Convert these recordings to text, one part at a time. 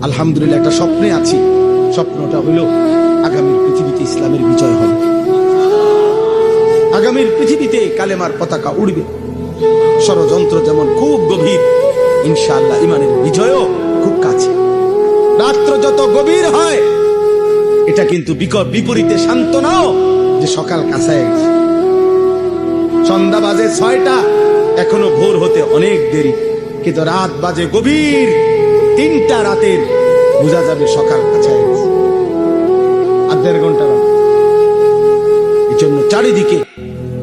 আলহামদুলিল্লাহ একটা স্বপ্নে আছি। স্বপ্নটা হলো আগামীর পৃথিবীতে ইসলামের বিজয় হবে, আগামীর পৃথিবীতে কালেমার পতাকা উড়বে। ষড়যন্ত্র যেমন খুব গভীর, ইনশাআল্লাহ ইমানের বিজয়ও খুব কাছে। রাত্র যত গভীর হয়, এটা কিন্তু বিপরীতে শান্ত নাও যে সকাল কাছায় গেছে। সন্ধ্যা বাজে 6টা, এখনো ভোর হতে অনেক দেরি, কিন্তু রাত বাজে গভীর 3টা রাতের, বোঝা যাবে সকাল কাছায় গেছে, আর 1.5 ঘন্টা রাত। এই জন্য চারিদিকে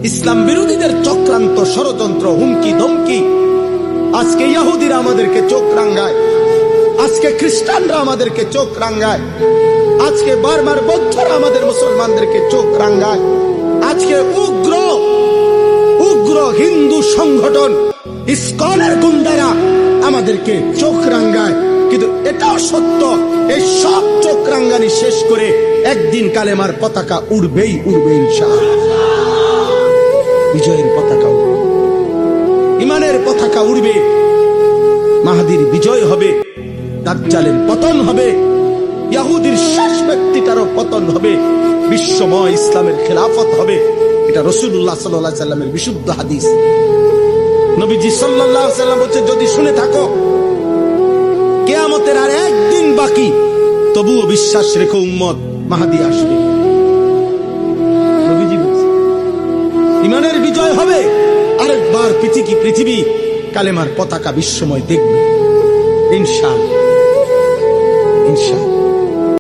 ইসলাম বিরোধীদের চক্রান্ত, ষড়যন্ত্র, হুমকি ধমকি। আজকে ইহুদিরা আমাদেরকে চোখ রাঙ্গায়, আজকে খ্রিস্টানরা আমাদেরকে চোখ রাঙ্গায়, আজকে বারবার বৌদ্ধরা আমাদের মুসলমানদেরকে চোখ রাঙ্গায়, আজকে উগ্র হিন্দু সংগঠন ইসকনের গুন্ডারা আমাদেরকে চোখ রাঙ্গায়। কিন্তু এটাও সত্য, এই সব চোখ রাঙ্গানি শেষ করে একদিন কালেমার পতাকা উড়বেই উড়বে ইনশাআল্লাহ। বিজয়ের পতাকা উড়বে, ইমানের পতাকা উড়বে, মাহদীর বিজয় হবে, দাজ্জালের পতন হবে, ইহুদির শেষ ব্যক্তিটারও পতন হবে, বিশ্বময় ইসলামের খেলাফত হবে। এটা রাসূলুল্লাহ সাল্লাল্লাহু আলাইহি সাল্লামের বিশুদ্ধ হাদিস। নবীজি সাল্লাল্লাহু আলাইহি সাল্লাম বলেছে, যদি শুনে থাকো কিয়ামতের আর একদিন বাকি, তবুও বিশ্বাস রেখো উম্মত, মাহদী আসবে। নবীজি বলেছে ইমানের বিজয় হবে, আরেকবার পৃথিবী কালেমার পতাকা বিশ্বময় দেখবে ইনশাআল্লাহ, ইনশাআল্লাহ।